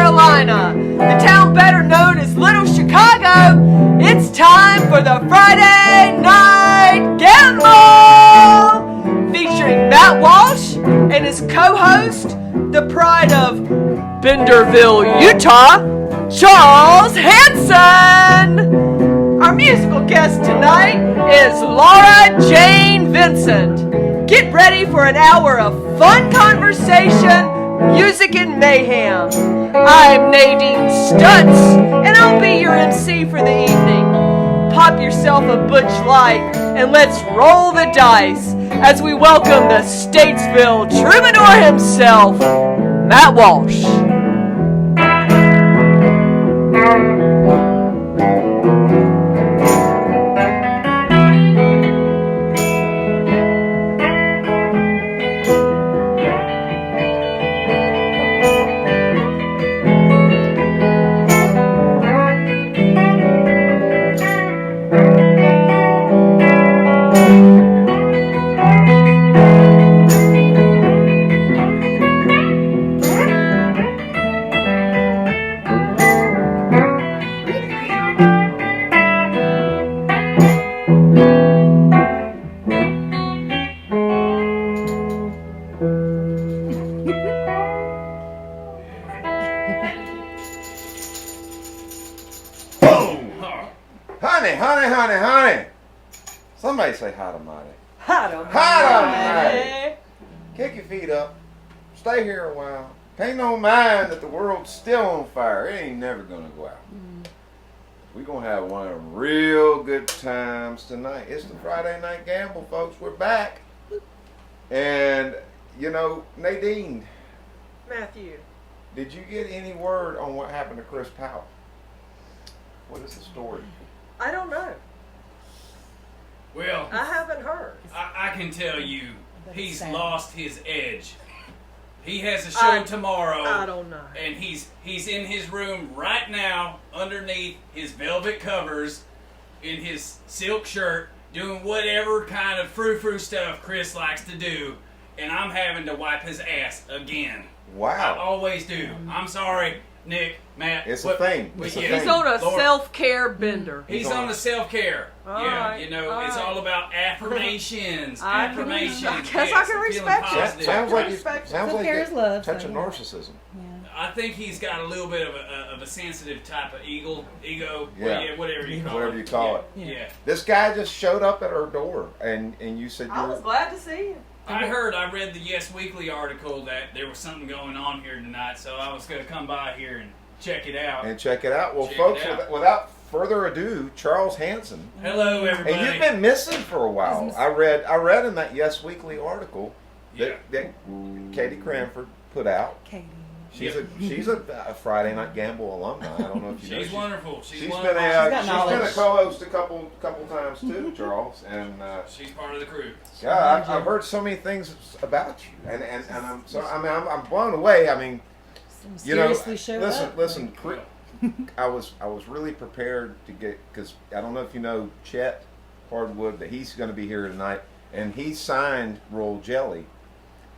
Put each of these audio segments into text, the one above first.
Carolina, the town better known as Little Chicago. It's time for the Friday Night Gamble, featuring Matt Walsh and his co-host, the pride of Benderville, Utah, Charles Hanson. Our musical guest tonight is Laura Jane Vincent. Get ready for an hour of fun conversation, music, and mayhem. I'm Nadine Stutz, and I'll be your MC for the evening. Pop yourself a Butch Light, and let's roll the dice as we welcome the Statesville troubadour himself, Matt Walsh. Honey. Somebody say hi to Mighty. Hi to Mighty. Kick your feet up. Stay here a while. Ain't no mind that the world's still on fire. It ain't never gonna go out. We're gonna have one of them real good times tonight. It's the Friday Night Gamble, folks. We're back. And, you know, Nadine. Matthew. Did you get any word on what happened to Chris Powell? What is the story? I don't know. Well, I haven't heard. I can tell you, he's lost his edge. He has a show tomorrow. I don't know. And he's in his room right now, underneath his velvet covers, in his silk shirt, doing whatever kind of frou-frou stuff Chris likes to do, and I'm having to wipe his ass again. Wow. I always do. I'm sorry, Nick, Matt. It's a thing. He's on a self-care bender. He's on the self-care. Right, you know, it's all about affirmations. I affirmations. I guess I can respect it. Sounds like he's touch of love, narcissism. Yeah. I think he's got a little bit of a sensitive type of ego, Yeah. whatever you call it. Whatever you call it. Yeah. This guy just showed up at our door, and you said I was glad to see him. I read the Yes Weekly article that there was something going on here tonight, so I was going to come by here and check it out. Well, folks, without further ado, Charles Hanson. Hello, everybody. And you've been missing for a while. I read in that Yes Weekly article that Katie Cranford put out. Katie. She's a Friday Night Gamble alumni. I don't know if you know. She's wonderful. She's wonderful. been a co-host a couple times too, Charles, and she's part of the crew. Yeah, I've heard so many things about you, and I'm blown away. I mean, you know, listen. I was really prepared to get, because I don't know if you know Chet Hardwood, but he's going to be here tonight, and he signed Royal Jelly.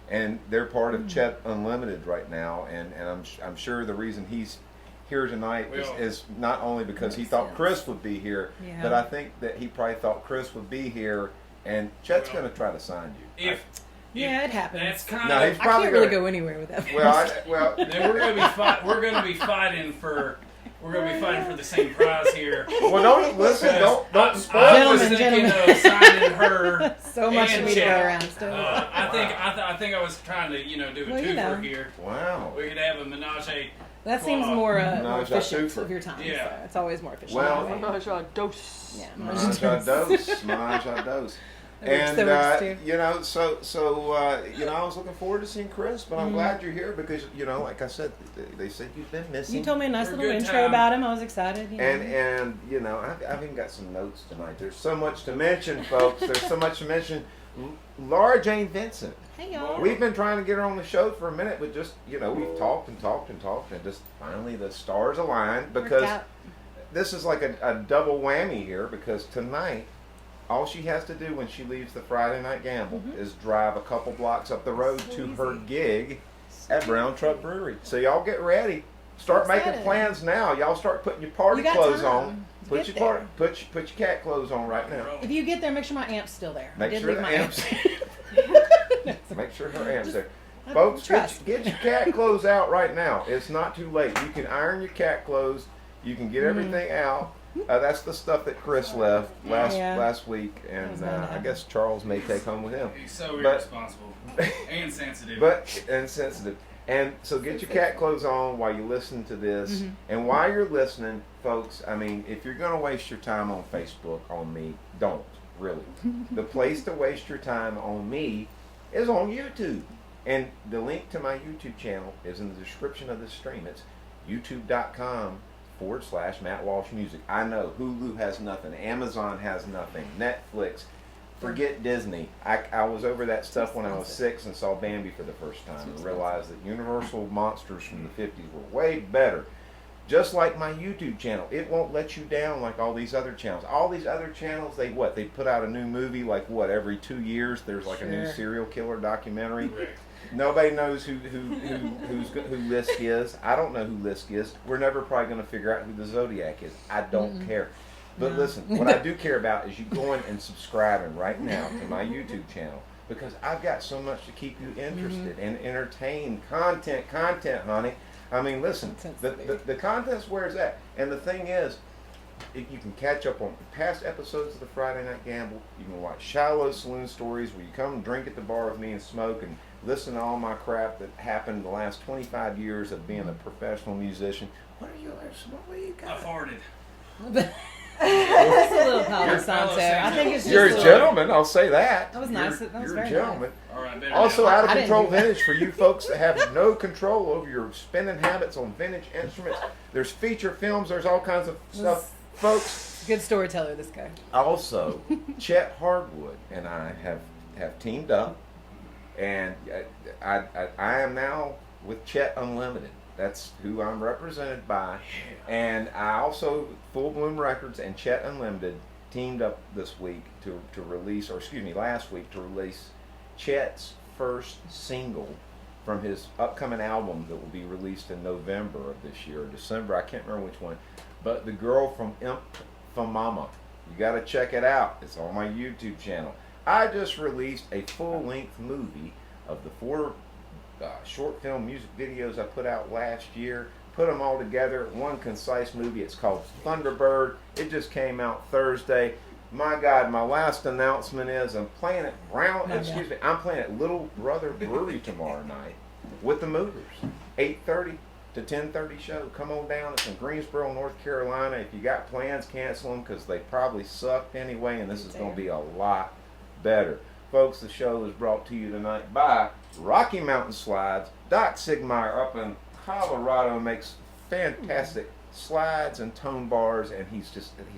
And they're part of Chet Unlimited right now, and I'm sure the reason he's here tonight is not only because he thought Chris would be here, but I think that he probably thought Chris would be here, and Chet's going to try to sign you. It happens. That's kind of. I can't really go anywhere with that. Then we're going to be fighting for. We're going to be fighting for the same prize here. Well, don't spoil. I was thinking of signing her. So much for me to go around still. I think I was trying to, do a twofer here. Wow. We could have a menage. That seems more efficient of your time. Yeah. So it's always more efficient. Well, menage a dose. Yeah, menage a dose. And I was looking forward to seeing Chris, but I'm glad you're here because like I said, they said you've been missing. You told me a nice little intro about him. I was excited. And I've even got some notes tonight. There's so much to mention, folks. There's so much to mention. Laura Jane Vincent. Hey y'all. We've been trying to get her on the show for a minute, but just we've talked, and just finally the stars aligned because this is like a double whammy here because tonight. All she has to do when she leaves the Friday Night Gamble is drive a couple blocks up the road to her gig at Brown Truck Brewery. So y'all get ready. Start making plans now. Y'all start putting your party clothes on. Put your cat clothes on right now. If you get there, make sure my amp's still there. Make sure the amp's Make sure her amp's there. Folks, get your cat clothes out right now. It's not too late. You can iron your cat clothes. You can get everything out. That's the stuff that Chris left last week, and I guess Charles may take home with him. He's so irresponsible and sensitive. And sensitive. And so get your cat clothes on while you listen to this. And while you're listening, folks, I mean, if you're going to waste your time on Facebook on me, don't, really. The place to waste your time on me is on YouTube. And the link to my YouTube channel is in the description of this stream. It's youtube.com/Matt Walsh Music. I know Hulu has nothing. Amazon has nothing. Netflix. Forget Disney. I was over that stuff when I was 6 and saw Bambi for the first time and realized that Universal monsters from the 50s were way better. Just like my YouTube channel. It won't let you down like all these other channels. All these other channels, they put out a new movie like every 2 years there's like a new serial killer documentary. Nobody knows who Lisk is. I don't know who Lisk is. We're never probably going to figure out who the Zodiac is. I don't care. But listen, what I do care about is you going and subscribing right now to my YouTube channel, because I've got so much to keep you interested and entertained. Content, honey. I mean, listen, the content's where it's at. And the thing is, you can catch up on past episodes of the Friday Night Gamble. You can watch Shiloh Saloon Stories, where you come and drink at the bar with me and smoke and listen to all my crap that happened the last 25 years of being a professional musician. What are you got? I farted. That's a little Palo Santo. I think it's just You're a gentleman, I'll say that. That was nice. That was you're very a gentleman. nice. All right, Also, out of control vintage for you folks that have no control over your spending habits on vintage instruments. There's feature films. There's all kinds of stuff, folks. Good storyteller, this guy. Also, Chet Hardwood and I have teamed up, and I am now with Chet Unlimited. That's who I'm represented by. And I also, Full Bloom Records and Chet Unlimited teamed up last week to release Chet's first single from his upcoming album that will be released in November of this year, or December, I can't remember which one. But The Girl from Mama. You got to check it out. It's on my YouTube channel. I just released a full-length movie of the 4 short film music videos I put out last year. Put them all together, one concise movie. It's called Thunderbird. It just came out Thursday. My God, my last announcement is I'm playing at Little Brother Brewery tomorrow night with the Movers. 8:30 to 10:30 show. Come on down. It's in Greensboro, North Carolina. If you got plans, cancel them, because they probably sucked anyway, and this is going to be a lot better. Folks, the show is brought to you tonight by Rocky Mountain Slides. Doc Sigmeyer up in Colorado makes fantastic slides and tone bars, and he's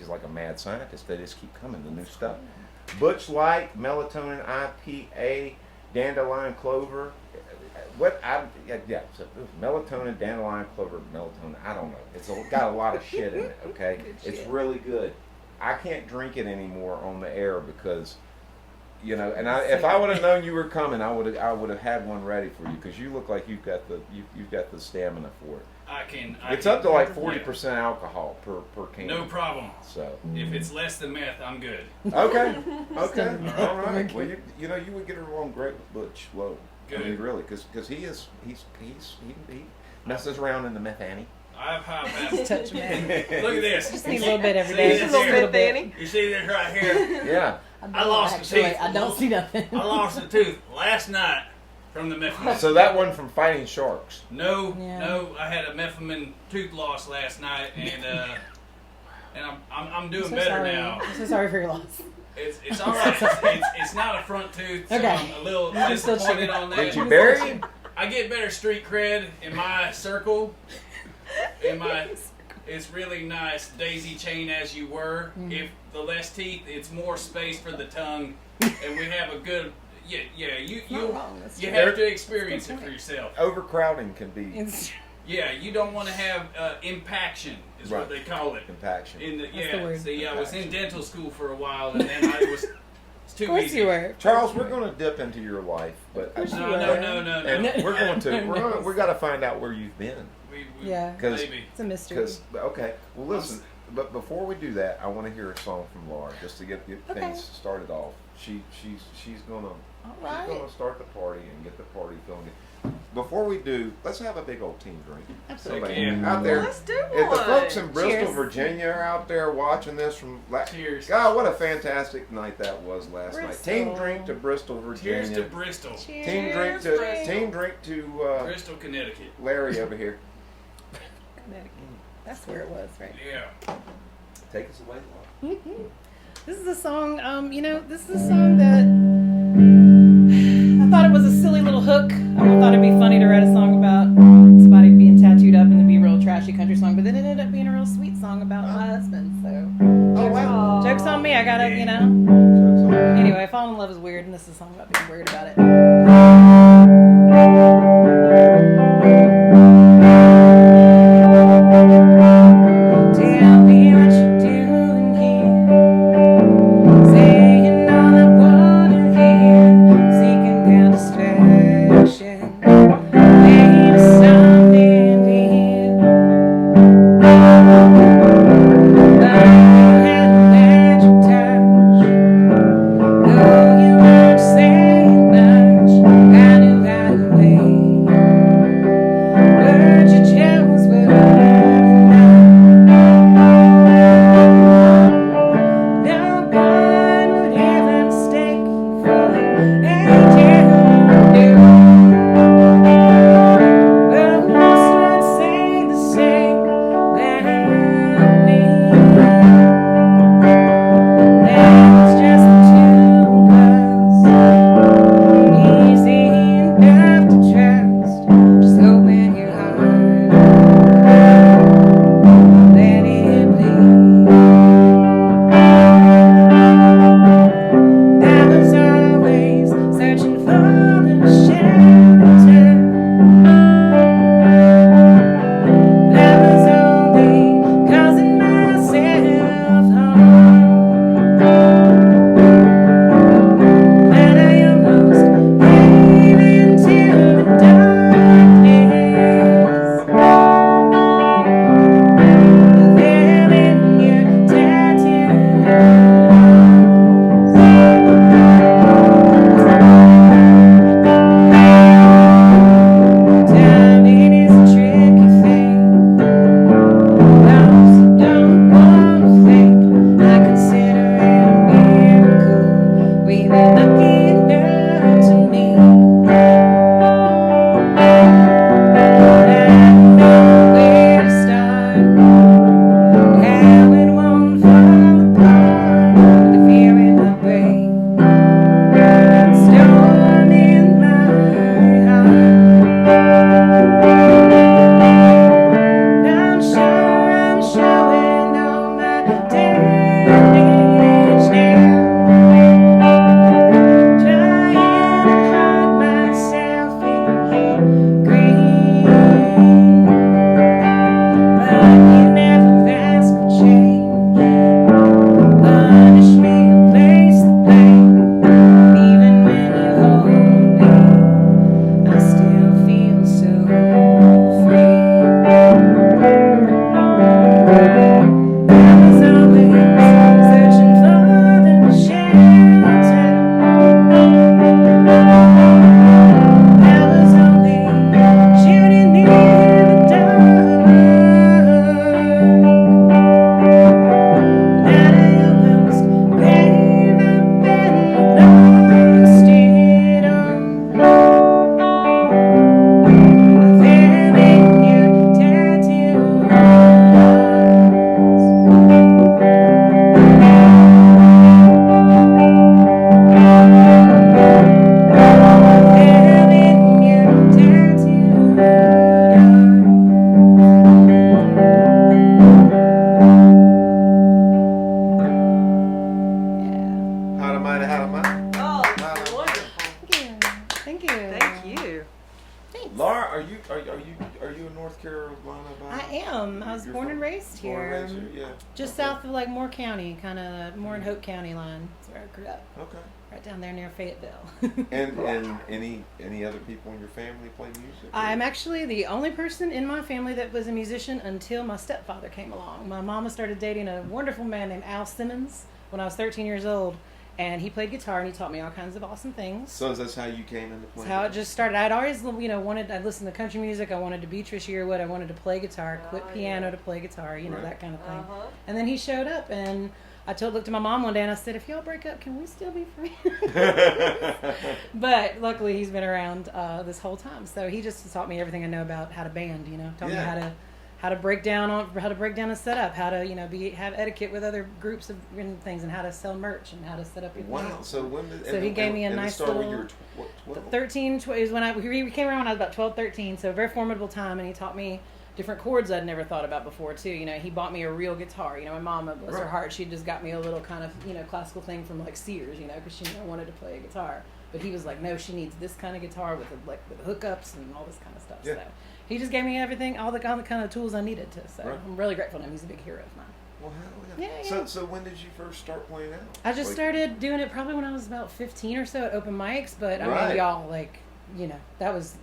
like a mad scientist. They just keep coming, the new stuff. Butch Light, Melatonin IPA, Dandelion Clover. Melatonin, Dandelion Clover, melatonin. I don't know. It's got a lot of shit in it. Okay, it's really good. I can't drink it anymore on the air because, and if I would have known you were coming, I would have had one ready for you, because you look like you've got the stamina for it. It's up to like 40% alcohol per can. No problem. So if it's less than meth, I'm good. Okay. All right. Well, you would get along great with Butch Lowe. Good. I mean, really, because he messes around in the methane. I have high meth. Touch man. Look at this. Just need a little bit every day. Just a little bit, Danny. You see this right here? Yeah. I lost a tooth. I don't see nothing. I lost a tooth last night from the methamphetamine. So that one from fighting sharks. No, I had a methamphetamine tooth loss last night, and I'm doing better now. I'm so sorry for your loss. It's all right. It's not a front tooth, so okay. I'm a little disappointed on that. Did you bury him? I get better street cred in my circle. It's really nice. Daisy chain as you were. If the less teeth, it's more space for the tongue, and we have a good. You have to experience it for yourself. Overcrowding can be. Yeah, you don't want to have impaction, is what they call it. Impaction. I was in dental school for a while, and then I was It's too Of course easy. you were. Charles, we're going to dip into your life, but course you No, were. no. and we're going to we got to find out where you've been. Yeah. Maybe. It's a mystery. Because okay, well listen, but before we do that, I want to hear a song from Laura just to get Okay. things started off. She's gonna right. she's gonna start the party and get the party going. Before we do, let's have a big old team drink. Absolutely. Yeah. Out there, Let's do if the one. folks in Bristol, Cheers. Virginia are out there watching this from Cheers. God, what a fantastic night that was last night. Bristol. Team drink to Bristol, Virginia. Cheers to Bristol. Cheers. Team drink to Bristol, Connecticut. Larry over here. Connecticut. That's where it was, right? Yeah. Take us away, Laura. This is a song, this is a song that I thought it was a silly little hook. I thought it'd be funny to write a song about somebody being tattooed up and to be a real trashy country song, but then it ended up being a real sweet song about my husband, so. Oh wow. Joke's on me, I gotta, Jokes on. Anyway, falling in love is weird, and this is a song about being weird about it. Tell me what you're doing here, saying all I wanna hear, seeking down distraction, maybe something to hear. But you had a magic touch, though you weren't saying much. I knew Just south of like Moore County, kind of Moore and Hope County line. That's where I grew up. Okay. Right down there near Fayetteville. And any other people in your family play music? I'm actually the only person in my family that was a musician until my stepfather came along. My mama started dating a wonderful man named Al Simmons when I was 13 years old. And he played guitar, and he taught me all kinds of awesome things. So is that how you came into playing? That's how it just started. I'd always, I'd listen to country music. I wanted to be Trish Yearwood. I wanted to play guitar, quit piano to play guitar, that kind of thing. Uh-huh. And then he showed up, and I looked at my mom one day, and I said, if y'all break up, can we still be friends? But luckily, he's been around this whole time. So he just taught me everything I know about how to band, taught me how to break down a setup, how to have etiquette with other groups and things, and how to sell merch and how to set up your Wow! So when he gave me a nice little. When you were 13 is when he came around when I was about 12, 13. So a very formidable time, and he taught me different chords I'd never thought about before too. He bought me a real guitar. My mom, bless her heart, she just got me a little kind of classical thing from like Sears, because she wanted to play a guitar. But he was like, no, she needs this kind of guitar with the hookups and all this kind of stuff. Yeah. So he just gave me everything, all the kind of tools I needed to. So I'm really grateful to him. He's a big hero of mine. Well, hell yeah. Yeah. So when did you first start playing out? I just started doing it probably when I was about 15 or so at open mics. But I mean, y'all, that was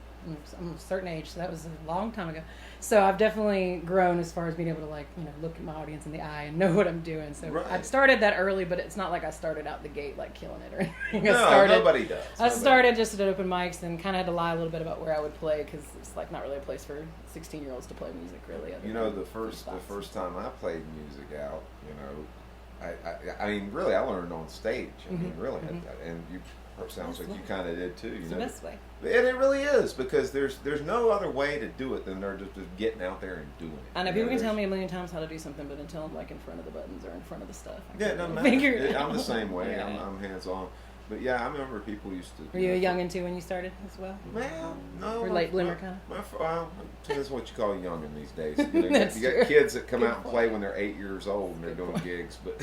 I'm a certain age, so that was a long time ago. So I've definitely grown as far as being able to look at my audience in the eye and know what I'm doing. So I started that early, but it's not like I started out the gate like killing it or anything. Nobody does. I started just at open mics and kind of had to lie a little bit about where I would play because it's like not really a place for 16-year-olds to play music really. The first time I played music out, I mean really I learned on stage. I mean really, and you. Sounds like you kind of did too. It's the best way. And it really is because there's no other way to do it than they're just getting out there and doing it. I know people can tell me a million times how to do something, but until I'm like in front of the buttons or in front of the stuff, it doesn't matter. I'm the same way. Yeah. I'm hands on. But yeah, I remember people used to. Were you a youngin' too when you started as well? Well, no. Or late bloomer kind of? Depends what you call a youngin' these days. You got kids that come out and play when they're 8 years old and they're doing gigs, but.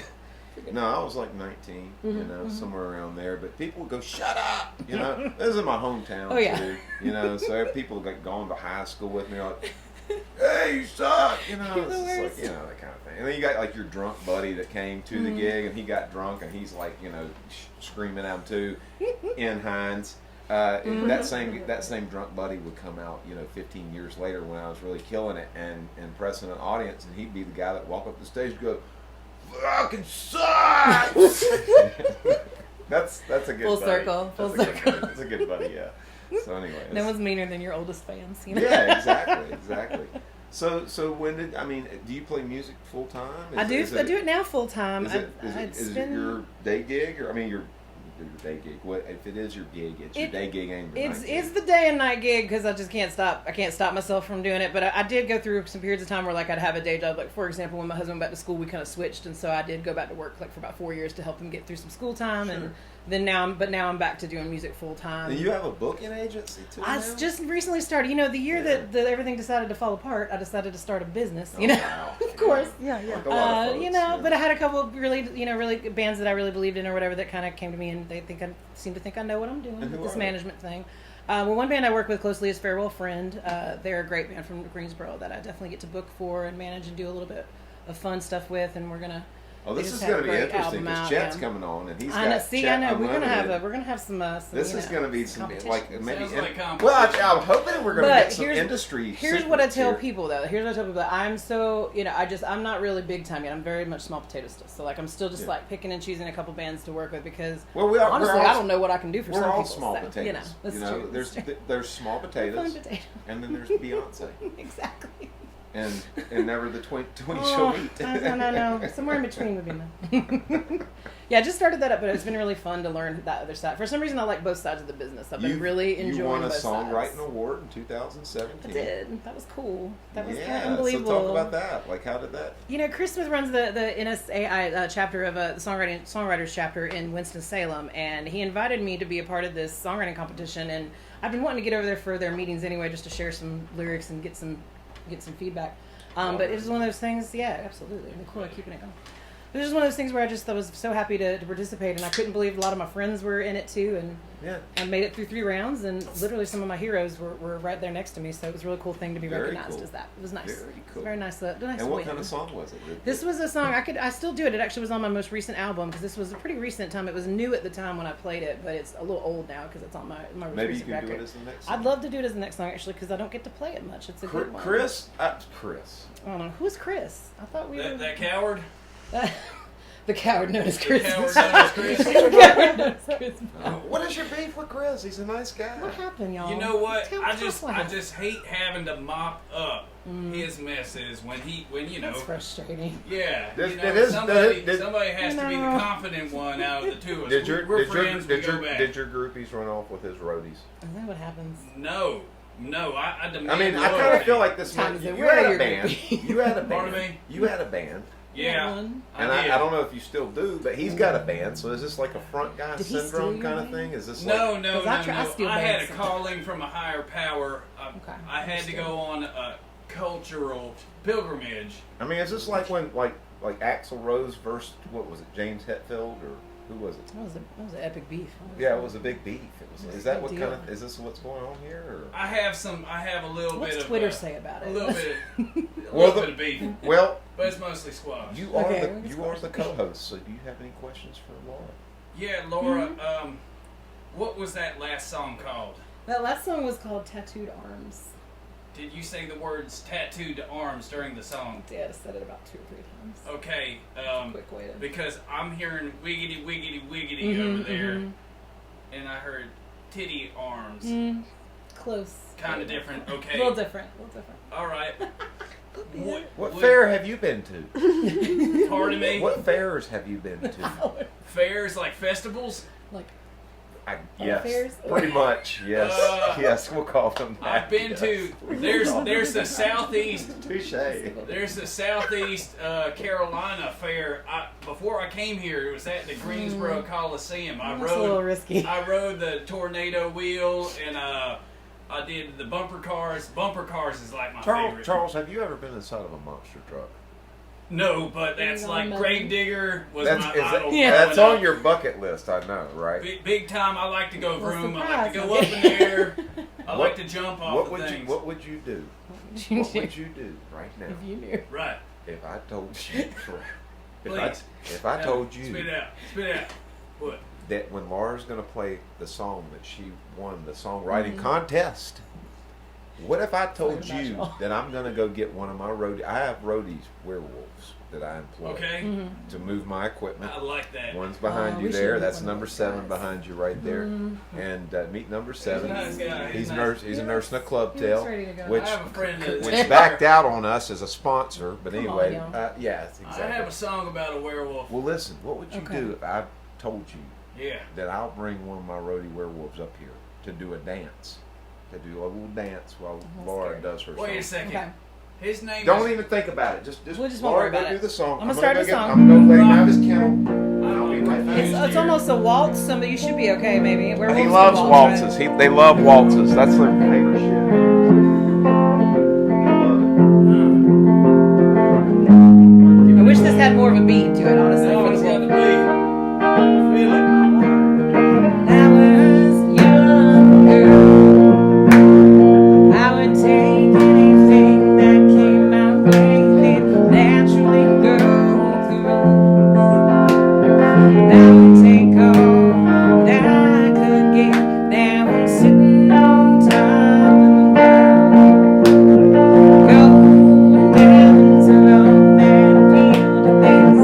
No, I was like 19, somewhere around there. But people would go, "Shut up!" This is my hometown too. So people like going to high school with me, like, "Hey, you suck!" It's just like that kind of thing. And then you got like your drunk buddy that came to the gig, and he got drunk, and he's like, screaming at him too, in Hines. That same drunk buddy would come out, 15 years later when I was really killing it and impressing an audience, and he'd be the guy that walk up the stage and go. Fucking sucks. That's a good full buddy. Circle. That's a good buddy. Yeah. So anyway, no one's meaner than your oldest fans. Yeah, exactly. So do you play music full time? I do it now full time. Is it your day gig or your day gig? What if it is your gig? It's your day gig and your night gig. It's the day and night gig because I just can't stop. I can't stop myself from doing it. But I did go through some periods of time where I'd have a day job. Like for example, when my husband went back to school, we kind of switched, and so I did go back to work for about 4 years to help him get through some school time, and then now I'm back to doing music full time. And you have a booking agency too? I just recently started. The year that everything decided to fall apart, I decided to start a business. Wow. Of course, yeah. Like a lot of folks, but I had a couple of really bands that I really believed in or whatever that kind of came to me, and they seem to think I know what I'm doing with this management thing. One band I work with closely is Farewell Friend. They're a great band from Greensboro that I definitely get to book for and manage and do a little bit of fun stuff with, and we're gonna. Oh, this is going to be interesting because Chet's coming on and he's got. I know. We're gonna have some. This is going to be some like maybe. Well, I'm hoping we're going to get some industry. Here's what I tell people though. I'm so I'm not really big time yet. I'm very much small potato still. So I'm still just picking and choosing a couple bands to work with because honestly I don't know what I can do for some people. We're all small potatoes. That's true. There's small potatoes, and then there's Beyonce. Exactly. And never the twin shall meet. No. Somewhere in between would be nice. Yeah, I just started that up, but it's been really fun to learn that other side. For some reason, I like both sides of the business. I've been really enjoying both sides. You won a songwriting award in 2017. I did. That was cool. That was kind of unbelievable. So talk about that. Like, how did that? Chris Smith runs the NSAI chapter of the songwriters chapter in Winston-Salem, and he invited me to be a part of this songwriting competition. And I've been wanting to get over there for their meetings anyway, just to share some lyrics and get some feedback. But it was one of those things, yeah, absolutely. And cool, keeping it going. was just one of those things where I was so happy to participate, and I couldn't believe a lot of my friends were in it too, and I made it through 3 rounds, and literally some of my heroes were right there next to me, so it was a really cool thing to be recognized as that. It was nice. Very cool. Very nice. And what kind of song was it? This was a song I still do it. It actually was on my most recent album because this was a pretty recent time. It was new at the time when I played it, but it's a little old now because it's on my most Maybe recent you can record. do it as the next song. I'd love to do it as the next song actually because I don't get to play it much. It's a good one. Chris. I don't know. Who's Chris? I thought we were... That coward? The coward known as Chris. The coward known as Chris. What is your beef with Chris? He's a nice guy. What happened, y'all? You know what? Tell I us just hate having to mop up his messes when you know. That's frustrating. Yeah. Somebody has to be the confident one out of the two of us. We're friends. Did your groupies run off with his roadies? Is that what happens? No, I demand. I mean, I kind of feel like this. You had a band. You had a band. Pardon me? You had a band. Yeah. And I don't know if you still do, but he's got a band. So is this like a front guy syndrome kind of thing? Is this no. like... I had a calling from a higher power. I had to go on a cultural pilgrimage. I mean, is this like when like Axl Rose versus what was it, James Hetfield or who was it? That was an epic beef. Yeah, it was a big beef. Is that what kind of? Is this what's going on here? Or? I have a little bit of. What's Twitter say about it? A little bit of beef. Well, but it's mostly squash. You are the co-host. So do you have any questions for Laura? Yeah, Laura. What was that last song called? That last song was called "Tattooed Arms." Did you say the words "tattooed arms" during the song? I did. I said it about 2 or 3 times. Okay. Quick way to... Because I'm hearing wiggity wiggity wiggity over there, and I heard titty arms. Close. Kind of different. Okay. A little different. All right. What fair have you been to? Pardon me? What fairs have you been to? Fairs like festivals? Like yes, fairs? Pretty much. Yes, yes, we'll call them that. I've been to. There's the southeast. Touche. There's the Southeast Carolina Fair. Before I came here, it was at the Greensboro Coliseum. That's a little risky. I rode the tornado wheel and I did the bumper cars. Bumper cars is like my favorite. Charles, have you ever been inside of a monster truck? No, but that's like grave digger was my idol. That's on your bucket list, I know, right? Big time. I like to go vroom. I like to go up in the air. I like to jump off the things. What would you do? What would you do right now? If you knew. Right. If I told you. Please. If I told you. Spit out. What? That when Laura's going to play the song that she won the songwriting contest, what if I told you that I'm going to go get one of my roadies? I have roadies, werewolves, that I employ to move my equipment. I like that. One's behind you there. That's number 7 behind you right there. And meet number 7. He's a nice guy. He's a nurse in a club tail, which I have a friend which backed out on us as a sponsor. But anyway, yes, exactly. I have a song about a werewolf. Well, listen, what would you do if I told you that I'll bring one of my roadie werewolves up here to do a dance? To do a little dance while Laura does her song. Wait a second. Okay. His name Don't even think about it. Just We'll just Laura, won't worry go about do it. the song. I'm gonna start the song. I'm going to let him have his kennel. I'll be right back. It's almost a waltz. Somebody, you should be okay, maybe. He loves waltzes. They love waltzes. That's their favorite shit. I wish this had more of a beat to it, honestly. Oh, it's got the beat. Feel it. I was younger. I would take anything that came my way and naturally go through. I would take all that I could get. Now I'm sitting on top of the world. Going down to all that field of this.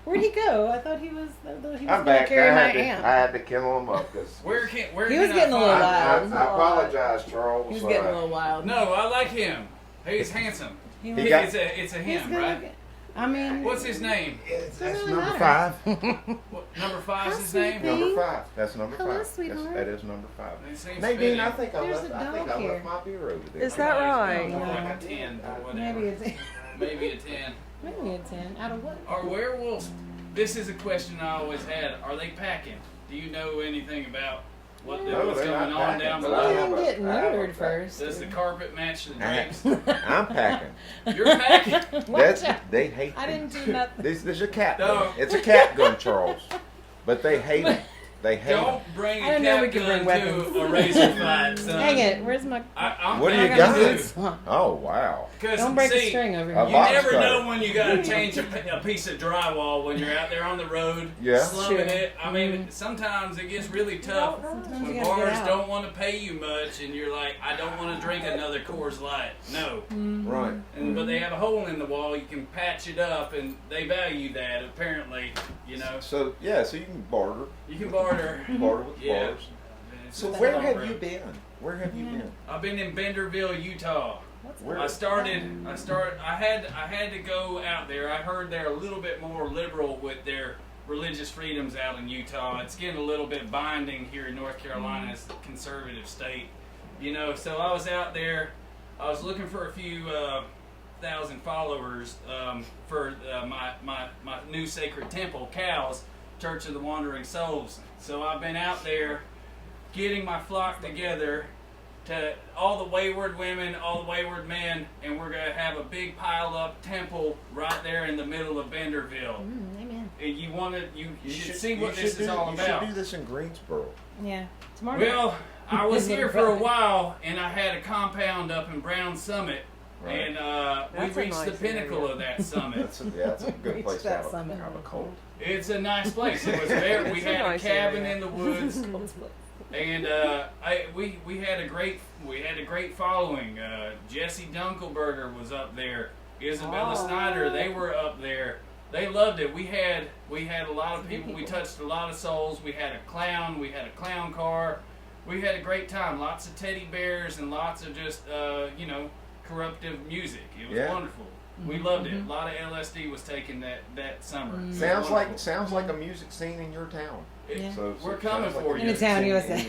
Where'd he go? I thought he was going I'm to back. carry my I amp. had to kill him up because Where He was getting a little wild. I apologize, Charles. He was getting a little wild. No, I like him. He's handsome. It's a him, right? I mean, What's his name? That's really number matter. 5. What, number 5 is his sweet name? thing. Number 5. That's number Hello, 5. sweetheart. That is number 5. It seems Nadine, fitting. I think I There's left. a I think dog I here. left my beer over there. Is that right? More like a 10 or whatever. maybe it's Maybe a 10. maybe a 10. Out of what? Are werewolves? This is a question I always had. Are they packing? Do you know anything about what's No, going they're not on packing, down but Well, I they have below? didn't get I have neutered a- first. Does the carpet match the I- drapes? I'm packing. You're packing. Watch out. They hate I me. didn't do nothing. This is a cat No. gun. It's a cat gun, Charles. But they hate it. They hate Don't it. bring I a didn't know we cat could bring gun weapons. to a razor fight, son. Dang it. Where's my... I'm What do you packing got? too. boots? Huh. Oh, wow. Don't break the string over A here. You box never cutter. know when you gotta change a piece of drywall when you're out there on the road, Yeah. slumming Sure. it. I mean, sometimes it gets really tough Sometimes when you gotta get bars out. don't want to pay you much, and you're like, I don't want to drink another Coors Light. No. Right. But they have a hole in the wall. You can patch it up, and they value that. Apparently, you know, So, yeah, so you can barter. you can barter. Barter with Yeah. bars. It's So just where a long have road. you been? Where have you been? I've been in Benderville, Utah. Where? I had to go out there. I heard they're a little bit more liberal with their religious freedoms out in Utah. It's getting a little bit binding here in North Carolina as a conservative state. You know, so I was out there. I was looking for a few thousand followers for my new sacred temple, Cows, Church of the Wandering Souls. So I've been out there getting my flock together to all the wayward women, all the wayward men, and we're going to have a big piled up temple right there in the middle of Benderville. Amen. And you should see what this is do, all you about. should do this in Greensboro. Yeah. Tomorrow. Well, I was here for a while, and I had a compound up in Brown Summit, Right. and That's we a reached the nice pinnacle area. of that summit. That's a good Reach place to that have summit. a cult. It's a nice place. It was very. We It's a had a nice cabin area. in the woods. And we had a great following. Jesse Dunkelberger was up there. Isabella Oh. Snyder, they were up there. They loved it. We had a lot of people. We touched a lot of souls. We had a clown. We had a clown car. We had a great time. Lots of teddy bears and lots of just corruptive music. It was Yeah. wonderful. We loved it. A lot of LSD was taken that summer. It was Sounds wonderful. like a music scene in your town. It- So we're it coming sounds like for a you. In a music town, scene USA.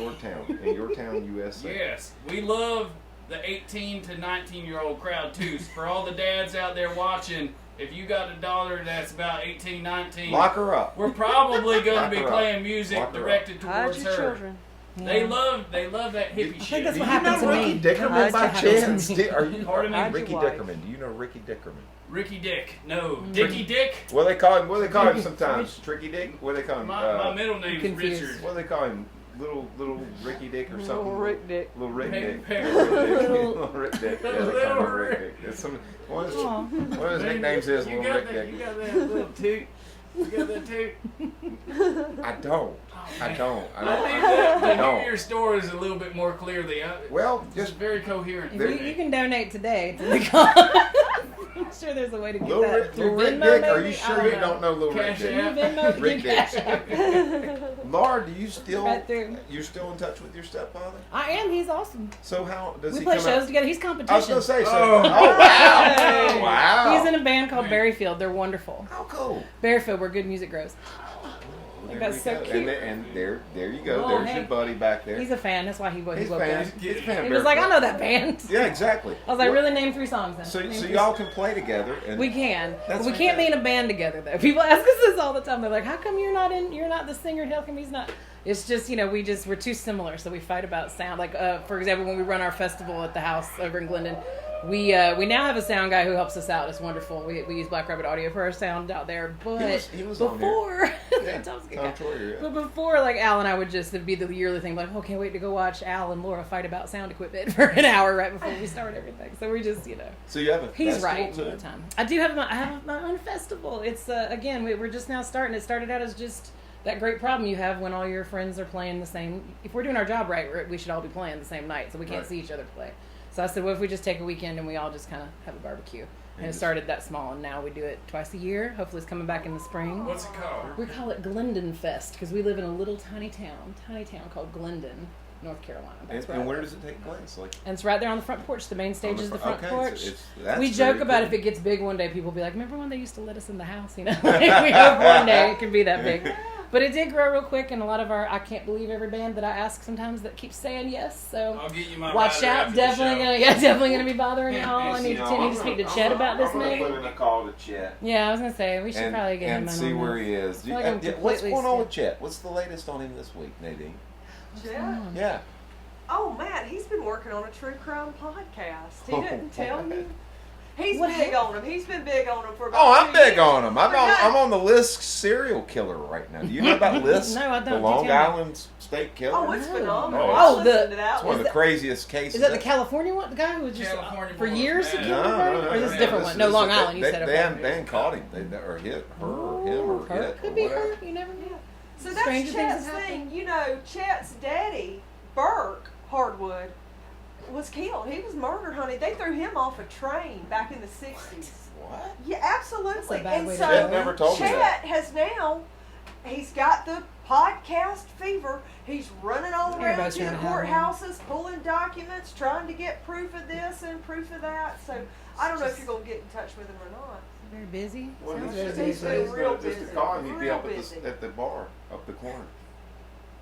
In your town, USA. Yes, we love the 18 to 19-year-old crowd too. For all the dads out there watching, if you got a daughter that's about 18, 19, Lock her up. we're probably going Lock to be her up. playing music Lock her up. directed Hide towards your her. children. They love that hippie I shit. think that's Do what you happened know to Ricky me. Dickerman That's by what happened to chance? me. Are you Pardon me? Ricky How'd you Dickerman? Do you know Ricky Dickerman? Ricky Dick. No. Dicky Dick? What do they call him sometimes? Tricky Dick? What do they call him? My middle name's confused. Richard. What do they call him? Little Ricky Dick or something? Little Rick Dick. Little Rick Dick. Hey, Little Rick Dick. Yeah, they call Little him Rick Dick. It's one of his, Aw. one of his nicknames is You Little got Rick that, Dick. you got that little toot. You got that toot. I don't. I don't. I need that to I hear don't. your stories a little bit more clearly. Well, Just just very coherent. If you can donate today to the cause. I'm sure there's a way to get Little that Rick, through Little Rick Venmo, Dick. Are maybe? you I sure you don't know Little Rick Cash Dick? App. Venmo, Rick you cash Dick. app. Laura, do you still Right through. you're still in touch with your stepfather? I am. He's awesome. So how does We he play come shows out? together. He's I competition. was gonna say so. Oh. Wow! Hey. Wow! He's in a band called Berryfield. They're wonderful. How cool! Berryfield, where good music grows. There that's we so go. cute. And there you go. Oh, There's hey. your buddy back there. He's a fan. That's why he woke He's up. fan. He's a fan of He was like, I Bearfoot. know that band. Yeah, exactly. I was like, Well, really name 3 songs then. So Name so 3 y'all songs. can play together. And We can. That's But we can't be in fantastic. a band together though. People ask us this all the time. They're like, how come you're not the singer? How come he's not? It's just, we're too similar, so we fight about sound. Like, for example, when we run our festival at the house over in Glendon, we now have a sound guy who helps us out. It's wonderful. We use Black Rabbit Audio for our sound out there. But He was on here. before, Yeah, Tom's a good Tom guy. Troyer, yeah. But before, like Al and I would just, it'd be the yearly thing, like, oh, can't wait to go watch Al and Laura fight about sound equipment for an hour right before we start everything. So we just, So you have a He's festival right too? all the time. I do have I have my own festival. It's again we're just now starting. It started out as just that great problem you have when all your friends are playing the same. If we're doing our job right, we should all be playing the same night, so we can't Right. see each other play. So I said, what if we just take a weekend and we all just kind of have a barbecue? And it started that small, and now we do it twice a year. Hopefully it's coming back in the spring. What's it called? We call it Glendonfest because we live in a little tiny town called Glendon, North Carolina. And where does it take place? And it's right there on the front porch. The main stage is the front porch. That's we joke about if it gets big one day, people will be like, remember when they used to let us in the house? You know, we hope one day it can be that big. But it did grow real quick, and a lot of I can't believe every band that I ask sometimes that keeps saying yes. So I'll get you my watch out, definitely gonna be bothering y'all. I need to speak to Chet about this, maybe. I'm put in a call to Chet. Yeah, I was gonna say we should probably get him and on see where this. he is. What's going on with Chet? What's the latest on him this week, Nadine? Chet? Yeah. Oh man, he's been working on a true crime podcast. He didn't tell you. He's What big happened? on him. He's been big on him for about Oh, I'm 2 big years. on him. I'm on the Lisk serial killer right now. Do you know about Lisk? No, I don't. The Long Island State Killer. Oh, it's phenomenal. Oh, I it's listened to that It's one of the craziest cases. Is that the California one? The guy who was just California for one. years he No, killed everybody? Or is this a different one? No, Long Island. You said it. They caught him. Or hit her or him or Her? hit. Could or be whatever. her. You never know. So that's Stranger things Chet's have thing. happened. You know, Chet's daddy, Burke Hardwood, was killed. He was murdered, honey. They threw him off a train back in the 60s. What? Yeah, absolutely. That's a bad And way to so go. Chet never told me Chet that. has now, he's got the podcast fever. He's running all around Everybody's to the trying to have him. courthouses, pulling documents, trying to get proof of this and proof of that. So I don't know if you're going to get in touch with him or not. Very busy. Well, Sounds he very said He's busy. been real just to busy. call him, he'd be Real up busy. at the bar, up the corner.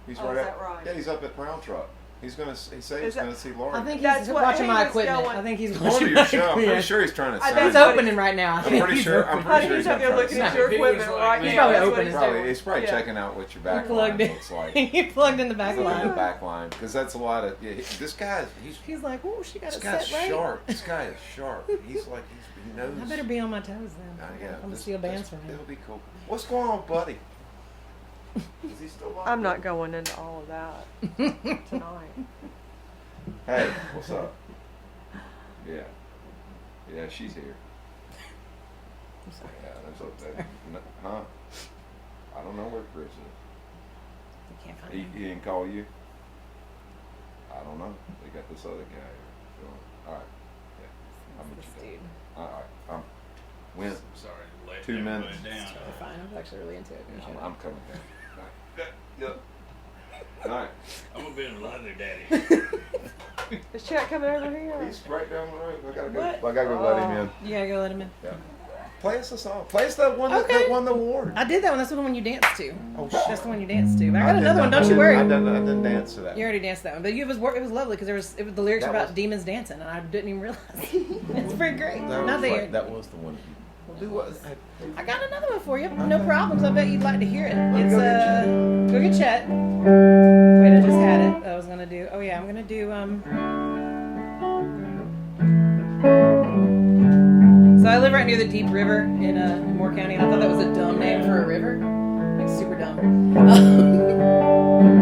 He's Oh, right is up. that right? Yeah, he's up at Brown Truck. He said he's that- going to see Laurie. I think That's he's what watching he my was equipment. going- I think he's He's going to watching your my show. I'm equipment. pretty sure he's trying to I sign think He's it. so. opening right now. I I'm think pretty he's sure. I'm opening. pretty sure He's he's up there looking at your He's equipment like right me. now. He's probably That's what opening. he's Probably, doing. he's probably Yeah. checking out what your He back plugged line in. looks like. He plugged in the back Look at the line. back line, because that's a lot of. Yeah, this guy, He's like, oh, she got this it guy's set right. sharp. This guy is sharp. He knows. I better be on my toes then. Yeah, I'm gonna steal bands from him. It'll be cool. What's going on, buddy? Is he still alive? I'm not going into all of that tonight. Hey, what's up? Yeah. Yeah, she's here. Yeah, that's okay. Huh? I don't know where Chris is. You can't find He him. didn't call you? I don't know. They got this other guy here. All right. Yeah. I'll meet This you dude. down. All right. When? Sorry to let 2 everybody minutes. down. Totally fine. I was actually really into it. I'm coming down. All right. Yep. All right. I'm a bit of a leather daddy. Is Chet coming over here? He's right down the road. I gotta go. What? I gotta go let him in. You gotta go let him in. Yeah. Play us a song. Play us that one Okay. that won the award. I did that one. That's the one you danced to. Oh, That's the one you danced to. But I I got did another not- one. Don't I you didn't- worry. I didn't dance to that. You already danced that one, but it was lovely because it was the lyrics That were about was- demons dancing, and I didn't even realize. It's pretty great. Not that you're- That was the one. Well, do what? I got another one for you. No problems. I bet you'd like to hear it. me It's go get go get Chet. Wait, I just had it. I was gonna do. Oh yeah, I'm gonna do So I live right near the Deep River in Moore County, and I thought that was a dumb name for a river, like super dumb.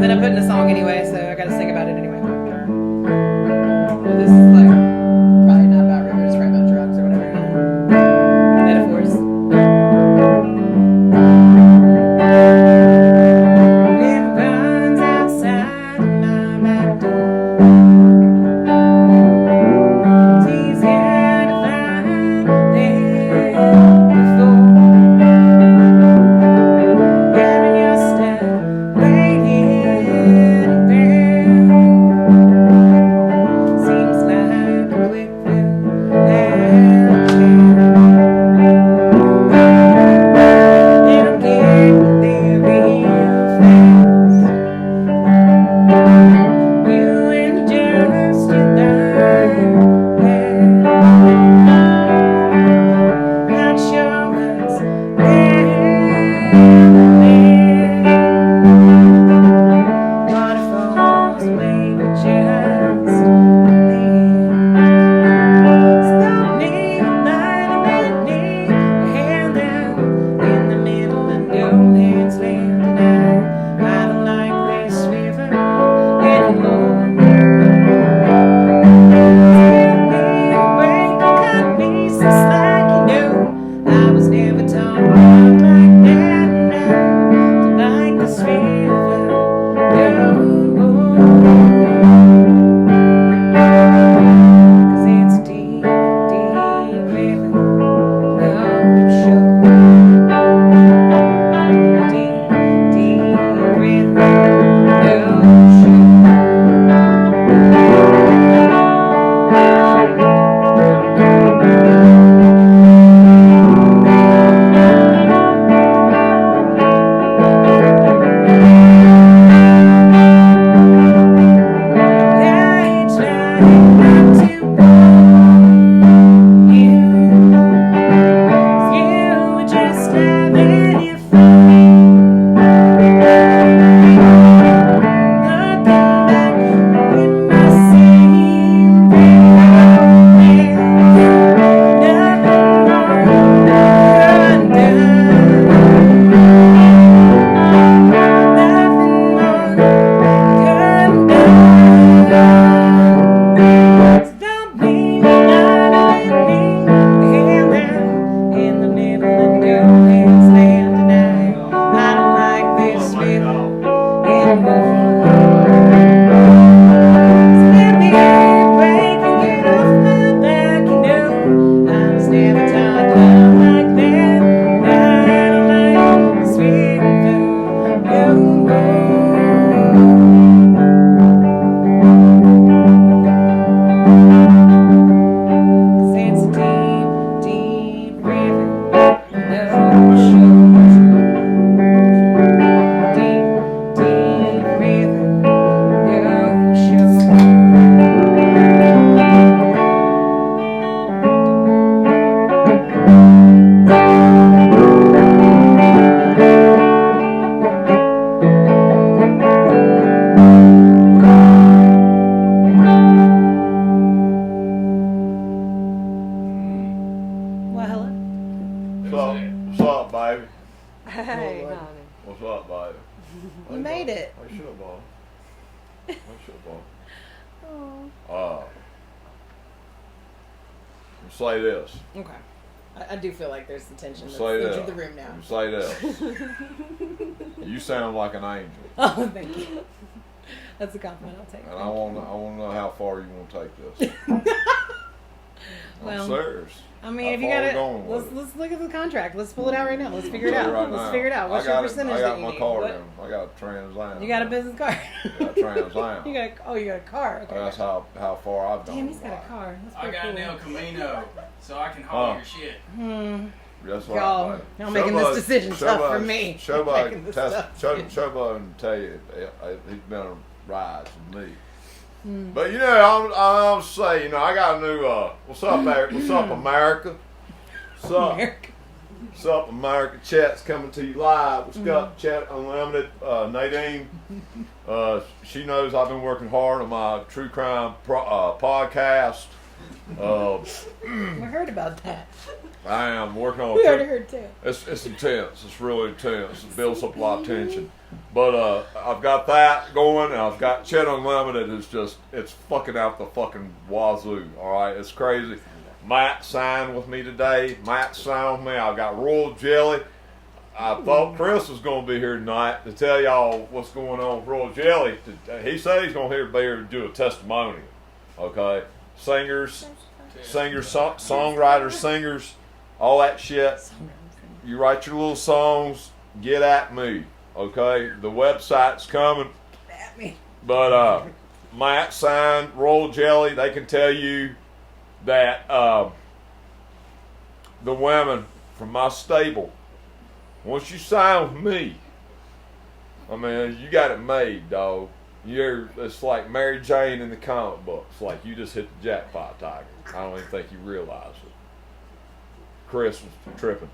Then I put in a song anyway, so I got to sing about it anyway. Well, this is like probably not about rivers, probably about drugs or whatever. Metaphors. River runs outside my back door. It's easier to find than before. Having your step Hey, honey. What's up, baby? You made it. I should have bought. I should have Oh. bought. Say this. Okay. I do feel like there's the tension that's Say entered that. the room now. Say this. You sound like an angel. Oh, thank you. That's a compliment I'll take. And I want to know how far you want to take this. Well, I'm serious. I mean, How if you far got we it, going with let's look at the contract. Let's pull it out right now. Let's figure it Tell out. you right Let's now, figure it out. What's your percentage I that got you my need? card What? in. I got Trans Am. You got a business card? I got Trans Am. You got a car. Okay. That's how far I've gone. Damn, he's got a car. That's I pretty got cool. an El Camino, so I can haul your shit. That's Y'all, right. y'all making this decision tough for me. Making this tough. Showboat and tell you, he's been a ride with me. But you know, I'm say, you know, I got a new. What's up, Eric? What's up, America? What's up? America. What's up, America? Chat's coming to you live. What's up, Chat Unlimited? Nadine. She knows I've been working hard on my true crime podcast. We heard about that. I am working on. We already heard too. It's intense. It's really intense. It builds up a lot of tension. But I've got that going, and I've got Chet Unlimited. It's fucking out the fucking wazoo. All right, it's crazy. Matt signed with me today. Matt signed with me. I've got Royal Jelly. I thought Chris was going to be here tonight to tell y'all what's going on with Royal Jelly. He said he's going to be here to do a testimonial. Okay, singers, songwriters, singers. All that shit. You write your little songs, get at me. Okay? The website's coming. At me. But Matt signed Royal Jelly. They can tell you that the women from my stable, once you sign with me, I mean, you got it made, dog. It's like Mary Jane in the comic books. Like you just hit the jackpot, Tiger. I don't even think you realize it. Chris was tripping.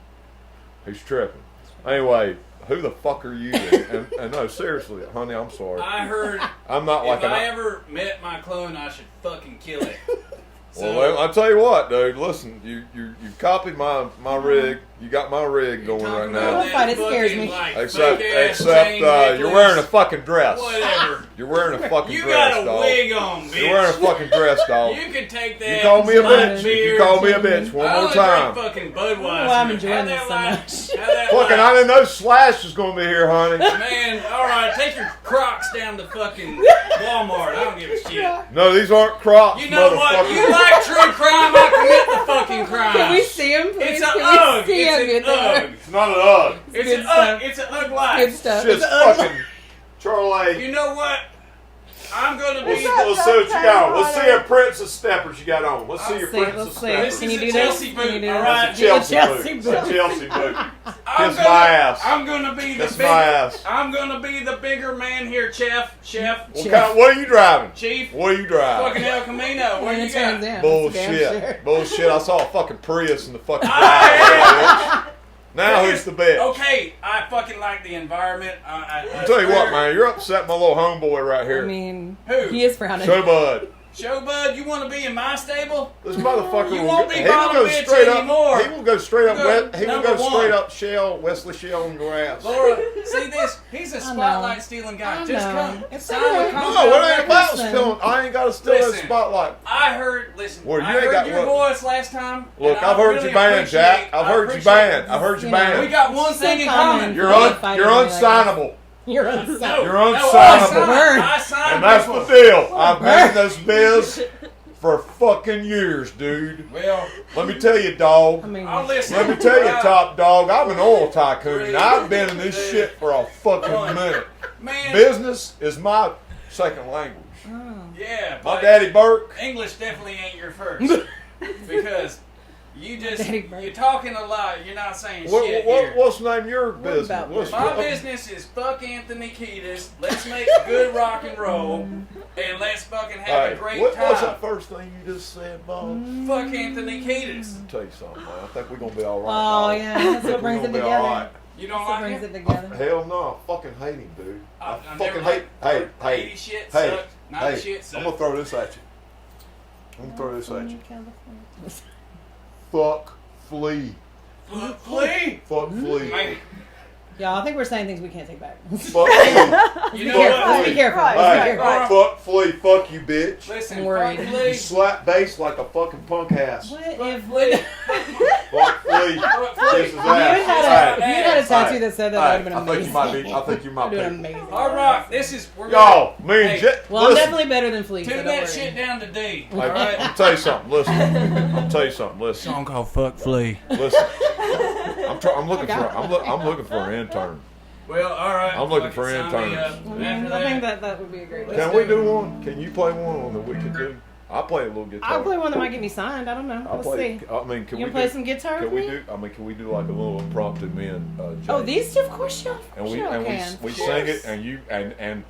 He's tripping. Anyway, who the fuck are you? And no, seriously, honey, I'm sorry. I heard I'm not like if I ever met my clone, I should fucking kill it. Well, I'll tell you what, dude. Listen, you copied my rig. You got my rig going right now. It scares me. Except you're wearing a fucking dress. Whatever. You're wearing a fucking You dress, got a dog. wig on, bitch. You're wearing a fucking dress, dog. You can take that. You call me a bitch. beer. You call me a bitch one more time. Fucking Budweiser. Oh, I'm enjoying this so much. Fucking, I didn't know Slash was gonna be here, honey. Man, all right, take your Crocs down to fucking Walmart. I don't give a shit. No, these aren't Crocs, You know what? You like true crime? I commit the fucking crime. Can we see him, please? It's an Can UGG. we see him? It's an UGG. It's not an UGG. It's an UGG. It's an UGG light. Good stuff. Shit's fucking Charlie. You know what? I'm gonna be. Let's see what you got on. Let's see your Princess Steppers you got on. Let's see your Princess Steppers. This Can is you a do Chelsea this? boot, Can you do all this? right? Chelsea boot. Chelsea boot. Kiss my ass. I'm gonna be the Kiss my ass. I'm gonna be the bigger man here, Chef. What are you driving? Chief. What are you driving? Fucking El Camino. What you got? Bullshit. Bullshit. I saw a fucking Prius in the fucking driveway. Now who's the bitch? Okay, I fucking like the environment. I'll tell you what, man. You're upsetting my little homeboy right here. I mean, Who? he is frowning. Showbud. Showbud, you want to be in my stable? This motherfucker You will won't be he will bottom go bitch straight anymore. up. He will go straight up. He will go Number straight one. up Shell, Wesley Shell on your ass. Laura, see this? He's a spotlight stealing guy. Just come. It's Sign not the a- contract. No, it ain't about Listen. stealing. I ain't got to steal that Listen. spotlight. I heard. Listen. Well, you I ain't heard got your what- voice last time. Look, and I I've heard really your band, Jack. appreciate- I've I heard your appreciate- band. I've heard your You know, We band. got one thing in common. common. You're Fighting me like unsignable. You're unsigned. You're unsignable. I signed And that's people. the deal. I've been in this biz for fucking years, dude. Well, Let me tell you, dog. I'll listen. Let me tell you, Right. top dog. I'm an oil tycoon. And I've been in this shit for a fucking minute. Man. Business is my second language. Yeah, My but daddy Burke. English definitely ain't your first. Because you're talking a lot. You're not saying shit here. What's the name of your What business? about What's- My what- business is fuck Anthony Kiedis. Let's make good rock and roll, and let's fucking have Hey, a great what was time. that first thing you just said, Bob? Fuck Anthony Kiedis. I'll tell you something, man. I think we're gonna be all right. Oh, dog. yeah, that's what brings it We're gonna be together. all right. You That's don't what like brings it? it together. Hell no, I fucking hate him, dude. I I fucking never hate. Hey, Haiti shit hey, sucked. Nite hey! shit I'm sucked. gonna throw this at you. I'm gonna throw this at you. Fuck Flea. Flea. Fuck Flea. Man, Y'all, I think we're saying things we can't take back. Fuck Flea. you Be know careful. what? Let's be careful. Right. Let's be Hey, careful. fuck Flea. Fuck you, bitch. Listen, I'm worried. fuck You Flea. slap bass like a fucking punk ass. What Fuck if Flea. Fuck Flea. Fuck This Flea. is you ass. had a, Hey, if you had a tattoo hey, that said that, hey, that would have I been think you might amazing. be. I think you might You're be. amazing. All right, this is we're Y'all, me and Hey, Jet. Well, I'm listen. definitely better than Flea. So tune don't that worry. shit down to D. All Hey, right. I'll tell you something. Listen. I'll tell you something. Listen. Song called "Fuck Flea." Listen. I'm looking for. I'm looking for an intern. Well, all right. I'm looking fucking for sign me interns. up. Mm, After I think that, that would be a great. Can we do one? Can you play one that we could do? I'll play a little guitar. I'll play one that might get me signed. I don't know. I'll Let's play. see. I mean, can You we gonna play do, some guitar Can with we me? do? I mean, can we do like a little impromptu me and Jay? Oh, these two, of course, y'all. And we sure and can. we Of sing it course. and you and And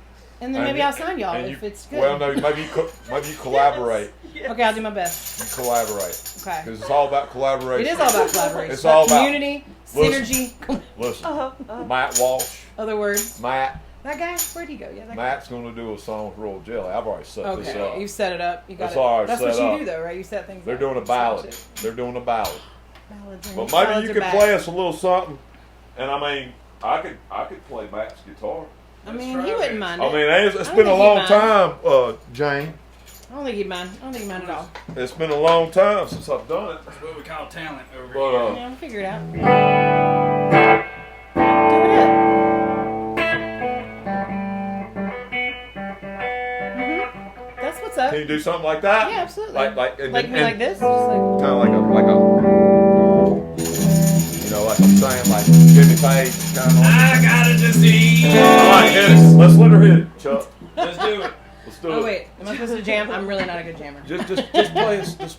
then maybe I'll sign y'all and if you- it's good. Well, no, maybe you collaborate. Okay, I'll do my best. You collaborate Okay. because it's all about collaboration. It is all about collaboration. It's all about- community, Listen. synergy. Listen, Matt Walsh, Other words. Matt. That guy, where'd he go? Yeah, that guy. Matt's going to do a song with Royal Jelly. I've already set this Okay, up. you set it up. You got It's it. already That's set what you up. do, though, right? You set things They're up. doing a You set ballad. shit. They're doing a ballad. Ballads are- But maybe ballads you are could back. play us a little something. And I mean, I could play Matt's guitar. I mean, he wouldn't mind it. I mean, it's I don't been a think he'd long mind. time, Jane. I don't think he'd mind. I don't think he'd mind at all. It's been a long time since I've done it. that's what we call talent over But, here. Yeah, we'll figure it out. Do it up. That's what's up. Can you do something like that? Yeah, absolutely. Like Like this? Just like, kind of like a, you know, like I'm saying, like Jimmy Page, kind of like. I got a disease. All right, hit it. Let's let her hit it, Chuck. Let's do it. Let's do it. oh wait, am I supposed to jam? I'm really not a good jammer. Just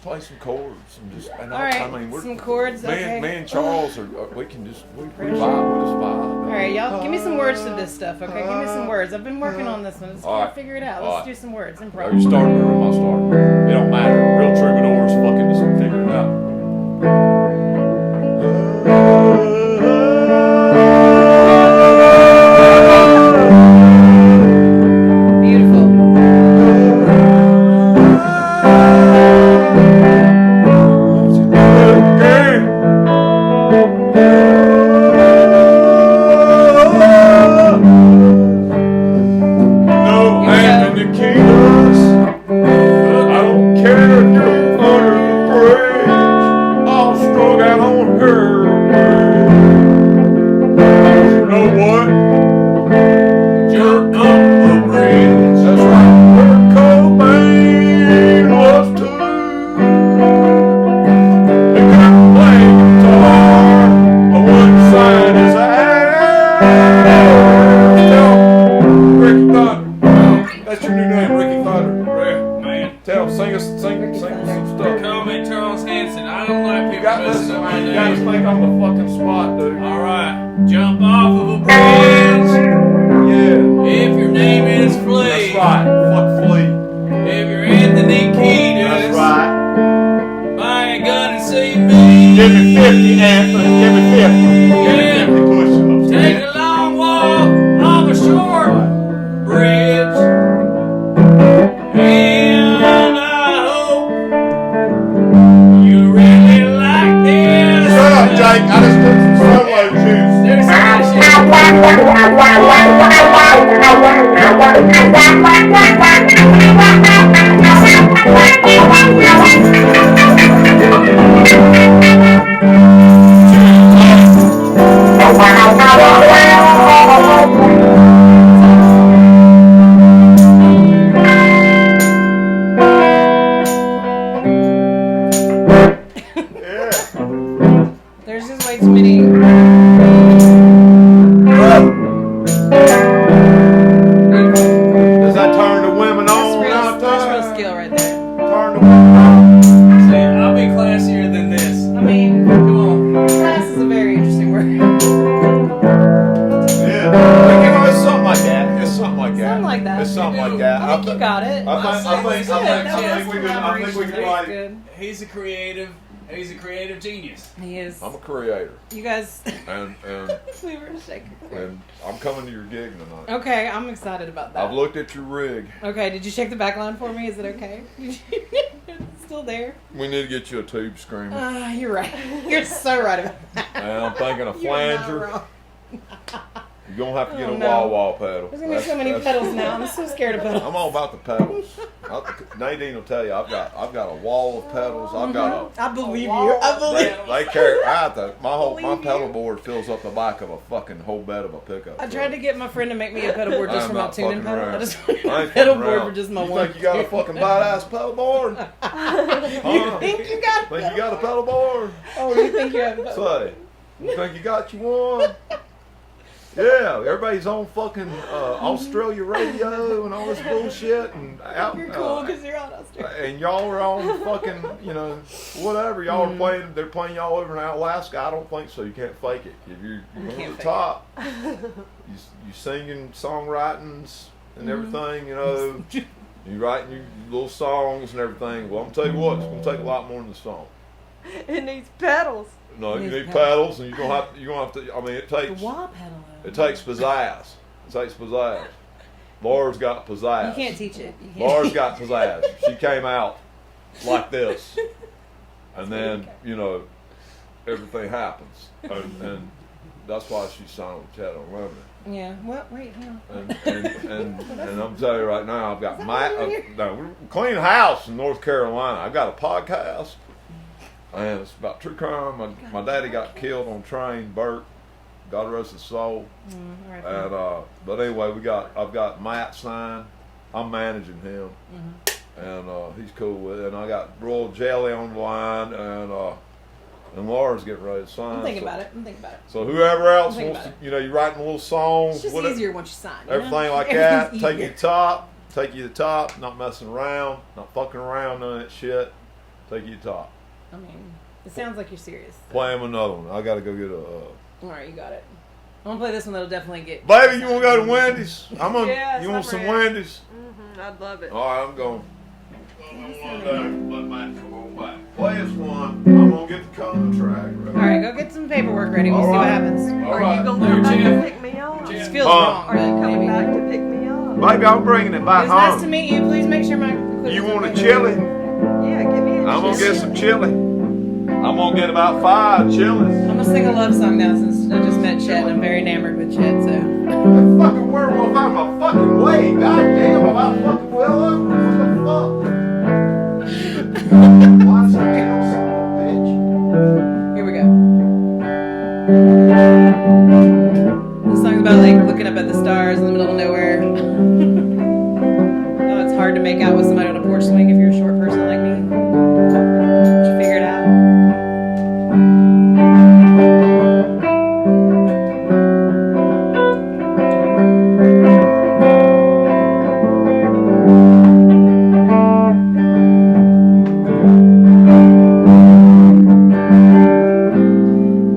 play some chords and All right, I mean, some chords. Okay. Me and Charles we can just we vibe. We just vibe. All right, y'all, give me some words to this stuff, okay? Give me some words. I've been working on this one. Let's All right. figure it out. All Let's right. do some words. Are Improv. you starting or am I starting? It don't matter. Real troubadours fucking just figure it out. Beautiful. No hand in the keys. I don't care if you're under the bridge. I'll strung out on her. You know what? You're under the bridge. That's right. Kurt Cobain was too. They couldn't play guitar. I wouldn't sign his ass. Tell Ricky Thunder. That's your new name, Ricky Thunder. Yeah, man. Tell him, sing us some stuff. Call me Charles Hanson. I don't like people You got messing listen, up my man. You got to name. think on the fucking spot, dude. All right, jump off of a bridge. Yeah, If your name is Flea. that's right. Fuck Flea. If you're Anthony Kiedis. That's right. Buy a gun and see me. Give me 50, Anthony. Give me 50. Give me 50 push-ups. Take a long walk off a short bridge. And I hope you really like this. Shut up, Jake. I just took some solo juice. There's some shit. It's something like that. I think you got it. I think we can write. Good. He's a creative genius. He is. I'm a creator. You guys. And We were shaking. and I'm coming to your gig tonight. Okay, I'm excited about that. I've looked at your rig. Okay, did you check the back line for me? Is it okay? It's still there? We need to get you a tube screamer. You're right. You're so right about that. And I'm thinking a You're not flanger. wrong. You're gonna have to get Oh, a no. wah pedal. There's gonna be so many pedals now. I'm so scared of pedals. I'm all about the pedals. Nadine will tell you I've got a wall of pedals. I've got I believe you. I believe. they carry. My pedal board fills up the back of a fucking whole bed of a pickup. I tried to get my friend to make me a pedal board just I'm for my not tuning fucking pedal. around. I just wanted I a ain't pedal fucking board around. for just my You one. think you got a fucking badass pedal board? You think you got? Think you got a pedal board? Oh, you think you have? a pedal board? Say, you think you got you one? Yeah, everybody's on fucking Australia radio and all this bullshit and out. You're cool because you're on Australia. And y'all are on fucking, whatever. Y'all Mm. are playing. They're playing y'all over in Alaska. I don't think so. You can't fake it. If you're can't on the fake top, you singing songwritings and Mm-hmm. everything. You writing your little songs and everything. Well, I'm gonna tell you what. It's gonna take a lot more than the song. It needs pedals. No, you Needs need pedals. pedals, and you're gonna have to. I mean, it The takes. wah pedal. It takes pizzazz. It takes pizzazz. Laura's got pizzazz. You can't teach it. You can't. Laura's got pizzazz. She came out like this, and then everything happens, and that's why she's signed with Chad Unlimited. Yeah. Well, wait. Hang on. And I'm telling you right now, I've got we're clean house in North Carolina. I've got a podcast, and it's about true crime. My daddy got killed on a train. Bert, God rest his soul. All right. And but anyway, I've got Matt signed. I'm managing him, and he's cool with it. And I got Royal Jelly on the line, and Laura's getting ready to sign. I'm thinking about it. So whoever else Think wants to, about you're writing little songs, It's just whatever, easier once you sign. everything like that. Everything's Take you easier. to top. Take you to top. Not messing around. Not fucking around. None of that shit. Take you to top. I mean, it sounds like you're serious. Play him another one. I got to go get a. All right, you got it. I'm gonna play this one. That'll definitely get. Baby, you want to go to Wendy's? I'm on. Yes, you want I'm some ready. Wendy's? I'd love it. All right, I'm going. Play us one. I'm gonna get the contract ready. All right, go get some paperwork ready. We'll All see what right. happens. All Are right. you gonna come back Jeff. to pick me up? This feels Huh? wrong. Are you coming maybe. back to pick me up? Baby, I'm bringing it It back was nice to home. meet you. Please make sure my. equipment's You want a okay. chili? Yeah, give me a I'm gonna chili. get some chili. I'm gonna get about 5 chilies. I'm gonna sing a love song now since I just met Chet and I'm very enamored with Chet. So That fucking werewolf out of my fucking way. God damn, I'm out fucking well over. What the fuck? Why is that tail son of a bitch? here we go. This song's about like looking up at the stars in the middle of nowhere. Oh, it's hard to make out with somebody on a porch swing if you're a short person like me. Did you figure it out?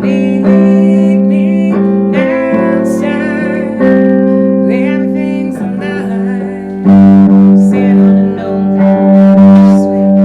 Meet me outside, where everything's alive. Sit on an old porch swing.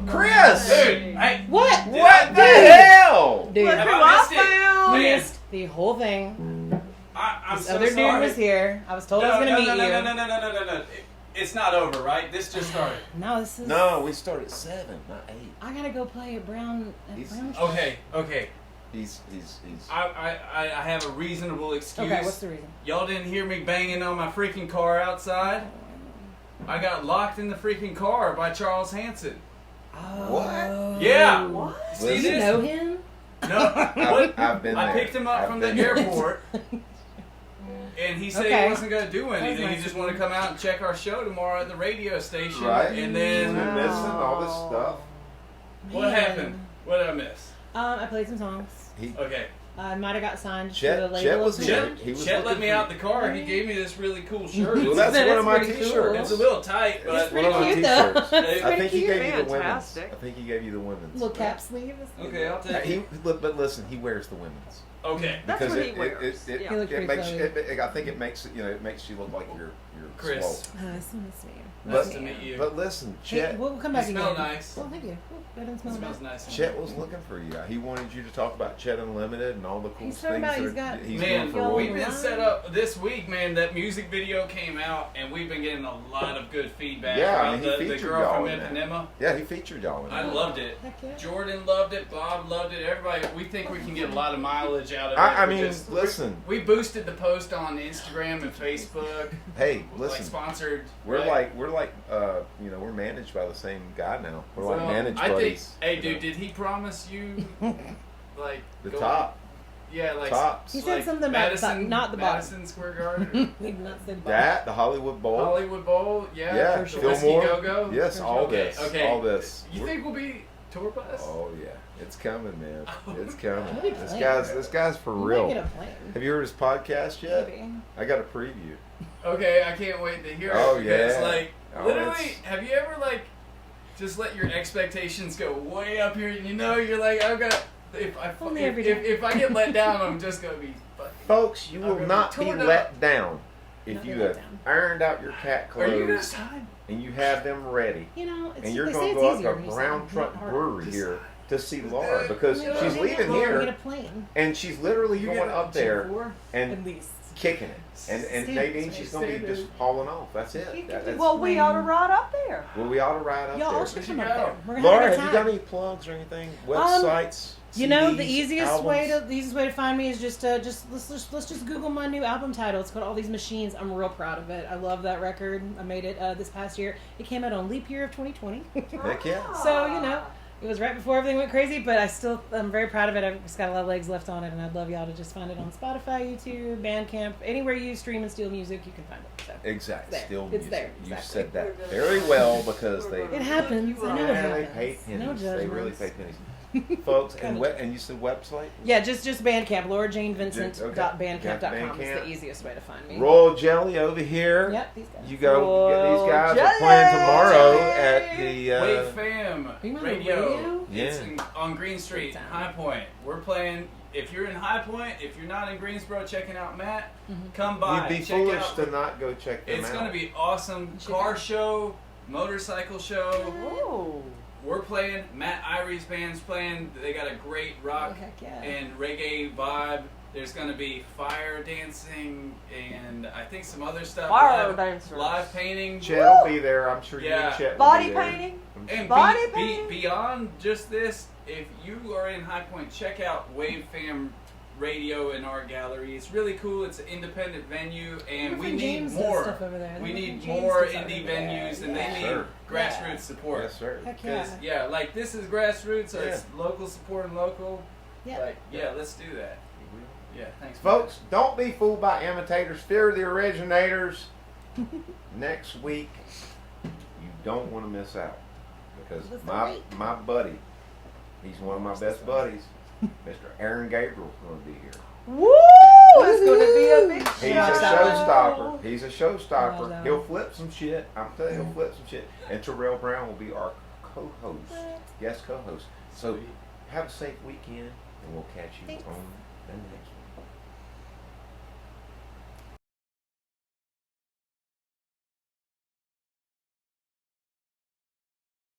Chris! Dude, hey, What? What the hell? Dude, Look Have who I I missed it? found. you Man. missed the whole thing. I'm This so other sorry. dude was here. I was told I was going to meet you. No. It's not over, right? This just started. No, this is... No, we start at 7, not 8. I got to go play at Brown... Okay. He's. I have a reasonable excuse. Okay, what's the reason? Y'all didn't hear me banging on my freaking car outside? I got locked in the freaking car by Charles Hanson. Oh. Yeah. What? See Do you this? know him? No. I've been I there. picked him up I've from the been there. airport. And he said Okay. he wasn't going to do anything. nice He just of wanted you. to come out and check our show tomorrow at the radio station. Right. And He's then, been missing all this stuff. what happened? What did I miss? I played some songs. Okay. I might have got signed Chet- to a label. Chet or was something. here. He was Chet let looking me for out you. the car. He gave me this really cool shirt. Well, that's That's one of my pretty cool. t-shirts. It's a little tight, but It's pretty One of my cute, though. t-shirts. It's I pretty think he cute. gave you the women's. Fantastic. I think he gave you the women's. Little cap sleeve. okay, I'll take it. But listen, he wears the women's. Okay. That's Because what he wears. It, Yeah. He looked it pretty makes flowy. I think it makes it makes you look like you're Chris. swole. Nice to meet you. Nice to meet you. But listen, Hey, Chet we'll come back You smell again. nice. Well, thank you. That doesn't smell It smells nice. nice. Chet was looking for you. He wanted you to talk about Chet Unlimited and all the cool He's things talking about that he's he's got- doing Man, for y'all we've women. been set up this week, man. That music video came out, and we've been getting a lot of good feedback Yeah, I about mean, he the featured girl y'all from in that. Ipanema. Yeah, he featured y'all in I that. loved it. Heck yeah. Jordan loved it. Bob loved it. Everybody, we think we can get a lot of mileage out of it. I We mean, just- listen. we boosted the post on Instagram and Facebook. Hey, Like listen. sponsored. We're right? like we're managed by the same guy now. We're like Well, managed I think, buddies. hey, you dude, know. did he promise you like The go- top. Yeah, like Tops. He said like something about the top, Madison, not the bottom. Madison Square Garden, We did not say the bottom. That, the Hollywood Bowl. Hollywood Bowl. Yeah, Yeah, the Whiskey Fillmore. Go-Go. Yes, all Okay, this. okay. All this. You think we'll be tour bus? Oh yeah, it's coming, man. It's We'll coming. be This playing. guy's for We real. might get a plane. Have you heard his podcast yet? Maybe. I got a preview. Okay, I can't wait to hear Oh, it because, yeah. like, Oh, literally, it's- have you ever like just let your expectations go way up here? And you know, you're like, I'm gonna Only every day. if I get let down, I'm just gonna be. fucking- Folks, you I'm will gonna not be torn up. let down if Not you be let have down. ironed out your cat Are you gonna clothes sign? and you have them ready. You know, it's, And you're they say going to it's go up easier to when you Brown say Truck not harder. Brewery Just- here to see Laura because Yeah. she's leaving here Get a plane, and she's literally You going get a up there G4? and at least. kicking it. And Standard. Nadine, she's going to be just hauling off. That's it. That's, Well, we ought to ride up there. well, we ought to ride up Y'all there. all should come you up go. there. We're gonna Laura, have a have you good got time. any plugs or anything? Websites? You know, the CDs, easiest way albums? to find me is just let's just Google my new album title. It's called All These Machines. I'm real proud of it. I love that record. I made it this past year. It came out on leap year of 2020. Heck yeah. So you know, it was right before everything went crazy, but I'm very proud of it. I've just got a lot of legs left on it, and I'd love y'all to just find it on Spotify, YouTube, Bandcamp, anywhere you stream and steal music, you can find it. So. Exactly. There. Still It's music. there. You Exactly. said that very well because they It happens. I know it they happens. pay pennies. No they really judgments. pay pennies. Folks, and Kinda. and you said website? Yeah, just Bandcamp. Okay. LauraJaneVincent.bandcamp.com is Bandcamp. the easiest way to find me. Royal Jelly over here. Yep, these guys. You go. Royal These guys Jelly. are playing tomorrow at the. Wave Fam you on the Radio. radio? It's Yeah. on Green Street, High Point. We're playing. If you're in High Point, if you're not in Greensboro, checking out Matt, come by. You'd be check foolish out. to not go check them It's out. going to be awesome. should Car go. show, motorcycle show. Oh. We're playing. Matt Irie's band's playing. They got a great rock Oh, heck yeah. and reggae vibe. There's going to be fire dancing and I think some other stuff. Fire live, dancers. live painting. Chet will be there. I'm sure you Yeah. and Chet will Body be there. painting. And Body painting. beyond just this, if you are in High Point, check out Wave Fam Radio in our gallery. It's really cool. It's an independent venue, and Your we friend need James does more. stuff over there. We Your need friend James more does stuff indie over there. venues, and Yeah. they need Sure. grassroots support. Yes, sir. Heck yeah. Because like this is grassroots, so it's Yeah. local supporting local. Yeah. Like let's do that. Yeah, thanks, Folks, don't be fooled by imitators. Fear the originators. Next week, you don't want to miss out because What's the my week? my buddy, he's one of my best buddies, Mr. Aaron Gabriel's going to be here. Woo! It's going to be a big show. He's a Watch out. showstopper. He's a Watch showstopper. out. He'll flip some shit. I'm telling you, he'll flip some shit. And Terrell Brown will be our co-host, guest co-host. So have a safe weekend, and we'll catch you Thanks. on the next one.